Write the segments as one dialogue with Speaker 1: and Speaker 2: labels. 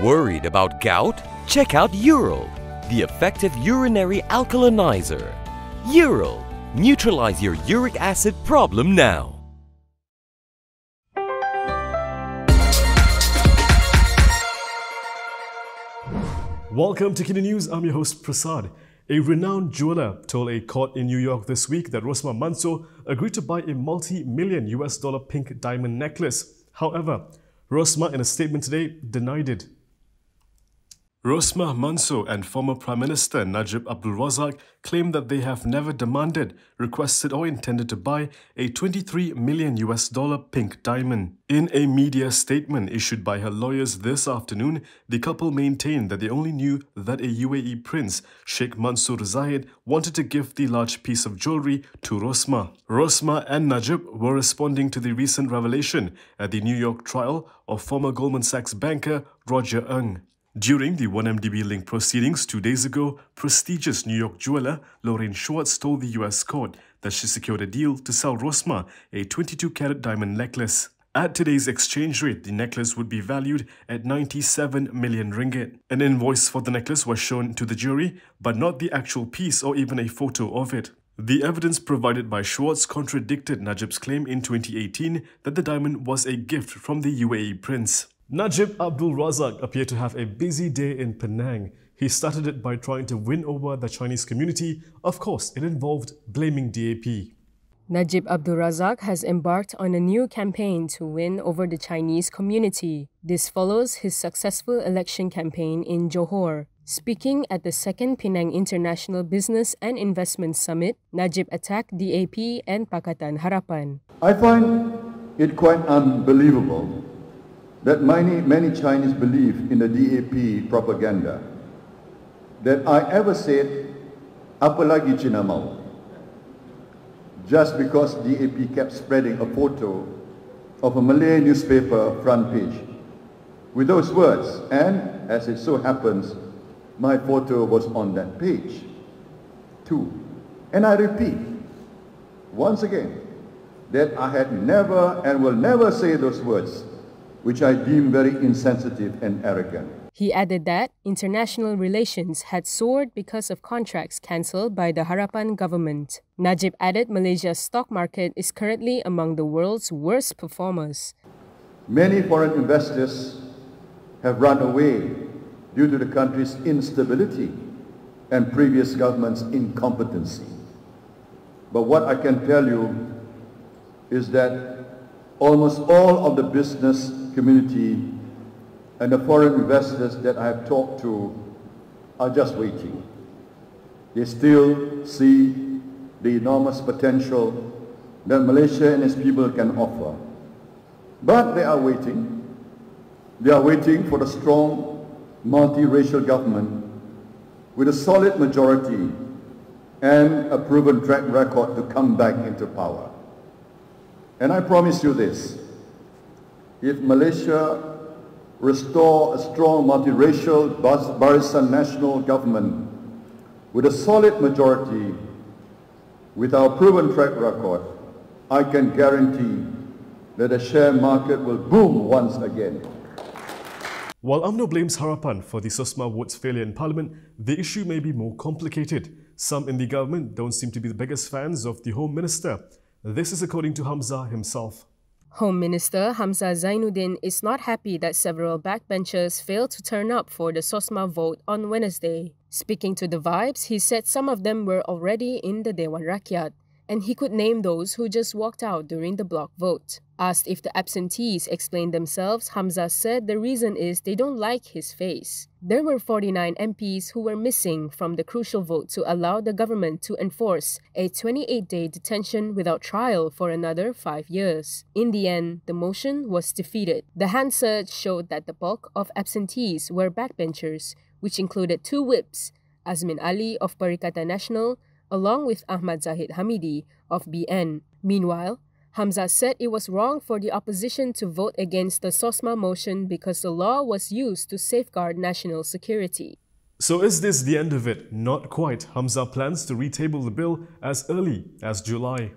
Speaker 1: Worried about gout? Check out Ural, the effective urinary alkalinizer. Ural, neutralize your uric acid problem now.
Speaker 2: Welcome to KiniNews. I'm your host Prasad. A renowned jeweler told a court in New York this week that Rosmah Mansor agreed to buy a multi-million US dollar pink diamond necklace. However, Rosmah in a statement today denied it. Rosmah Mansor and former Prime Minister Najib Abdul Razak claimed that they have never demanded, requested or intended to buy a 23 million US dollar pink diamond. In a media statement issued by her lawyers this afternoon, the couple maintained that they only knew that a UAE prince, Sheikh Mansour Zayed, wanted to give the large piece of jewellery to Rosmah. Rosmah and Najib were responding to the recent revelation at the New York trial of former Goldman Sachs banker Roger Ng. During the 1MDB link proceedings 2 days ago, prestigious New York jeweler Lorraine Schwartz told the US court that she secured a deal to sell Rosmah a 22-carat diamond necklace. At today's exchange rate, the necklace would be valued at 97 million ringgit. An invoice for the necklace was shown to the jury, but not the actual piece or even a photo of it. The evidence provided by Schwartz contradicted Najib's claim in 2018 that the diamond was a gift from the UAE prince. Najib Abdul Razak appeared to have a busy day in Penang. He started it by trying to win over the Chinese community. Of course, it involved blaming DAP.
Speaker 3: Najib Abdul Razak has embarked on a new campaign to win over the Chinese community. This follows his successful election campaign in Johor. Speaking at the second Penang International Business and Investment Summit, Najib attacked DAP and Pakatan Harapan.
Speaker 4: I find it quite unbelievable that many Chinese believe in the DAP propaganda. That I ever said, apa lagi Cina mau? Just because DAP kept spreading a photo of a Malay newspaper front page with those words, and as it so happens, my photo was on that page too. And I repeat, once again, that I had never and will never say those words, which I deem very insensitive and arrogant.
Speaker 3: He added that international relations had soared because of contracts cancelled by the Harapan government. Najib added Malaysia's stock market is currently among the world's worst performers.
Speaker 4: Many foreign investors have run away due to the country's instability and previous government's incompetency. But what I can tell you is that almost all of the business community and the foreign investors that I have talked to are just waiting. They still see the enormous potential that Malaysia and its people can offer. But they are waiting. They are waiting for the strong multiracial government with a solid majority and a proven track record to come back into power. And I promise you this, if Malaysia restore a strong multiracial Barisan National government with a solid majority, with our proven track record, I can guarantee that the share market will boom once again.
Speaker 2: While UMNO blames Harapan for the Rosmah vote's failure in Parliament, the issue may be more complicated. Some in the government don't seem to be the biggest fans of the Home Minister. This is according to Hamzah himself.
Speaker 3: Home Minister Hamzah Zainudin is not happy that several backbenchers failed to turn up for the Rosmah vote on Wednesday. Speaking to The Vibes, he said some of them were already in the Dewan Rakyat, and he could name those who just walked out during the block vote. Asked if the absentees explained themselves, Hamzah said the reason is they don't like his face. There were 49 MPs who were missing from the crucial vote to allow the government to enforce a 28-day detention without trial for another 5 years. In the end, the motion was defeated. The hand search showed that the bulk of absentees were backbenchers, which included 2 whips, Azmin Ali of Perikatan Nasional, along with Ahmad Zahid Hamidi of BN. Meanwhile, Hamzah said it was wrong for the opposition to vote against the Rosmah motion because the law was used to safeguard national security.
Speaker 2: So is this the end of it? Not quite. Hamzah plans to retable the bill as early as July.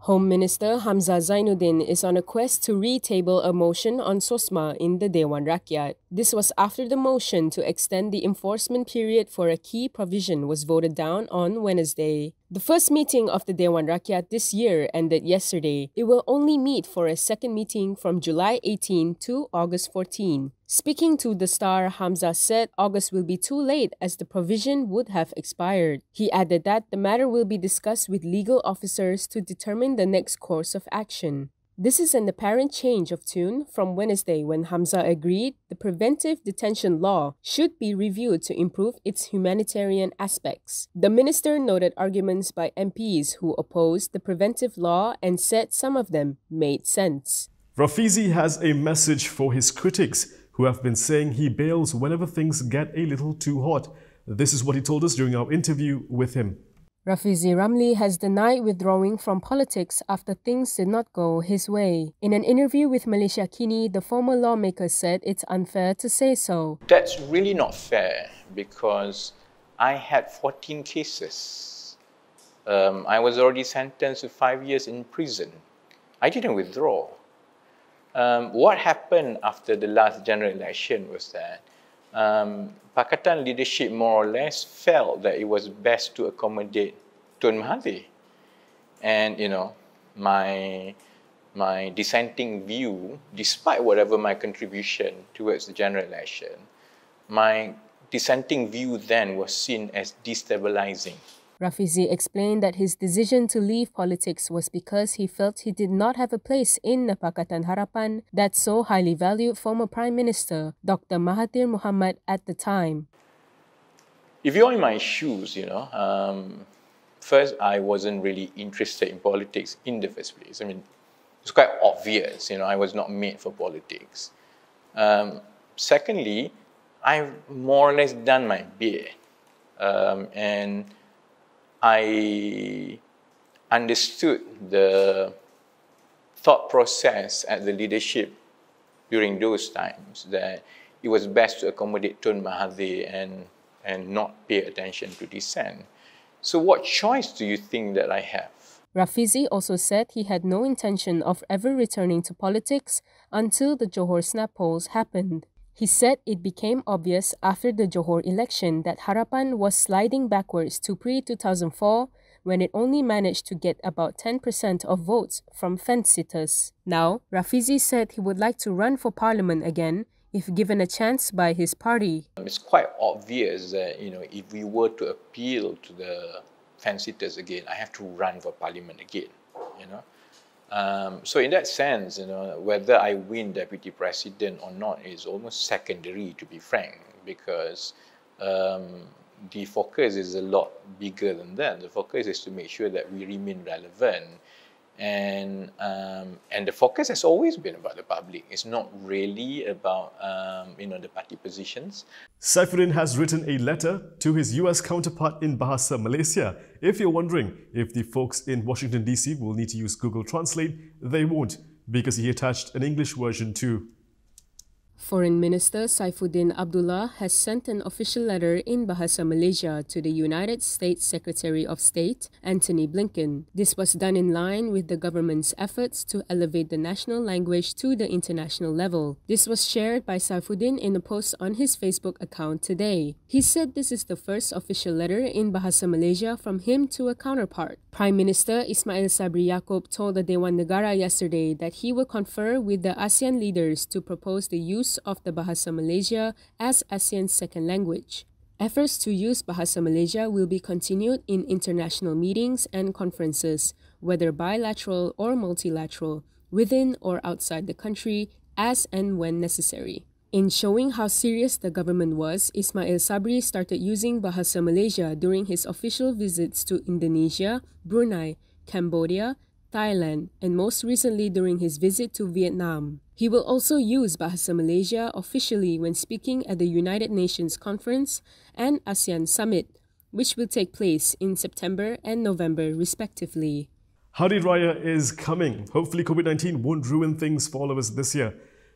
Speaker 3: Home Minister Hamzah Zainudin is on a quest to retable a motion on Sosmah in the Dewan Rakyat. This was after the motion to extend the enforcement period for a key provision was voted down on Wednesday. The first meeting of the Dewan Rakyat this year ended yesterday. It will only meet for a second meeting from July 18 to August 14. Speaking to The Star, Hamzah said August will be too late as the provision would have expired. He added that the matter will be discussed with legal officers to determine the next course of action. This is an apparent change of tune from Wednesday when Hamzah agreed the preventive detention law should be reviewed to improve its humanitarian aspects. The minister noted arguments by MPs who opposed the preventive law and said some of them made sense.
Speaker 2: Rafizi has a message for his critics who have been saying he bails whenever things get a little too hot. This is what he told us during our interview with him.
Speaker 3: Rafizi Ramli has denied withdrawing from politics after things did not go his way. In an interview with Malaysia Kini, the former lawmaker said it's unfair to say so.
Speaker 5: That's really not fair because I had 14 cases. I was already sentenced to 5 years in prison. I didn't withdraw. What happened after the last general election was that Pakatan leadership more or less felt that it was best to accommodate Tun Mahathir. And, my dissenting view, despite whatever my contribution towards the general election, my dissenting view then was seen as destabilizing.
Speaker 3: Rafizi explained that his decision to leave politics was because he felt he did not have a place in the Pakatan Harapan that so highly valued former Prime Minister Dr. Mahathir Mohamad at the time.
Speaker 5: If you're in my shoes, first I wasn't really interested in politics in the first place. I mean, it's quite obvious, I was not made for politics. Secondly, I've more or less done my bit. And I understood the thought process at the leadership during those times that it was best to accommodate Tun Mahathir and not pay attention to dissent. So what choice do you think that I have?
Speaker 3: Rafizi also said he had no intention of ever returning to politics until the Johor snap polls happened. He said it became obvious after the Johor election that Harapan was sliding backwards to pre-2004 when it only managed to get about 10% of votes from fence-sitters. Now, Rafizi said he would like to run for parliament again if given a chance by his party.
Speaker 5: It's quite obvious that, if we were to appeal to the fence-sitters again, I have to run for parliament again, So in that sense, whether I win deputy president or not is almost secondary, to be frank, because the focus is a lot bigger than that. The focus is to make sure that we remain relevant, and the focus has always been about the public. It's not really about the party positions.
Speaker 2: Saifuddin has written a letter to his US counterpart in Bahasa Malaysia. If you're wondering if the folks in Washington DC will need to use Google Translate, they won't, because he attached an English version too.
Speaker 3: Foreign Minister Saifuddin Abdullah has sent an official letter in Bahasa Malaysia to the United States Secretary of State, Antony Blinken. This was done in line with the government's efforts to elevate the national language to the international level. This was shared by Saifuddin in a post on his Facebook account today. He said this is the first official letter in Bahasa Malaysia from him to a counterpart. Prime Minister Ismail Sabri Yaakob told the Dewan Negara yesterday that he will confer with the ASEAN leaders to propose the use of the Bahasa Malaysia as ASEAN's second language. Efforts to use Bahasa Malaysia will be continued in international meetings and conferences, whether bilateral or multilateral, within or outside the country, as and when necessary. In showing how serious the government was, Ismail Sabri started using Bahasa Malaysia during his official visits to Indonesia, Brunei, Cambodia, Thailand, and most recently during his visit to Vietnam. He will also use Bahasa Malaysia officially when speaking at the United Nations Conference and ASEAN Summit, which will take place in September and November respectively.
Speaker 2: Hari Raya is coming. Hopefully COVID-19 won't ruin things for all of us this year.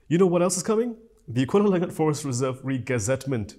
Speaker 2: You know what else is coming? The Kuala Langat Forest Reserve re-gazettement.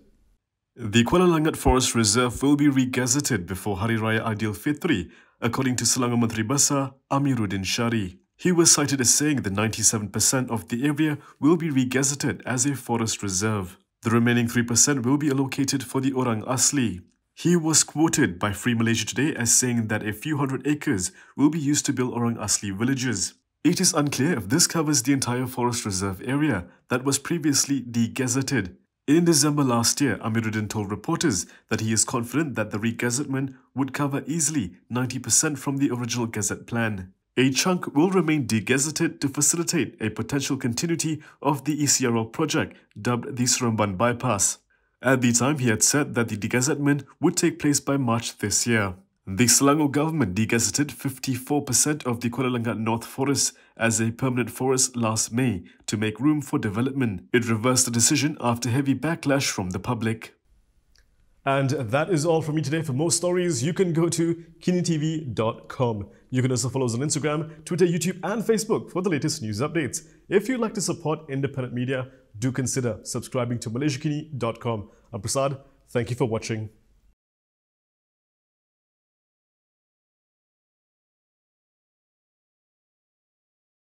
Speaker 2: The Kuala Langat Forest Reserve will be re-gazetted before Hari Raya Aidilfitri. according to Selangor Menteri Besar Amiruddin Shari. He was cited as saying that 97% of the area will be regazetted as a forest reserve. The remaining 3% will be allocated for the Orang Asli. He was quoted by Free Malaysia Today as saying that a few hundred acres will be used to build Orang Asli villages. It is unclear if this covers the entire forest reserve area that was previously degazetted. In December last year, Amiruddin told reporters that he is confident that the regazettement would cover easily 90% from the original gazette plan. A chunk will remain degazetted to facilitate a potential continuity of the ECRL project dubbed the Seremban Bypass. At the time, he had said that the degazettement would take place by March this year. The Selangor government degazetted 54% of the Kuala Lengat North Forest as a permanent forest last May to make room for development. It reversed the decision after heavy backlash from the public. And that is all from me today. For more stories, you can go to KiniTV.com. You can also follow us on Instagram, Twitter, YouTube and Facebook for the latest news updates. If you'd like to support independent media, do consider subscribing to MalaysiaKini.com. I'm Prasad. Thank you for watching.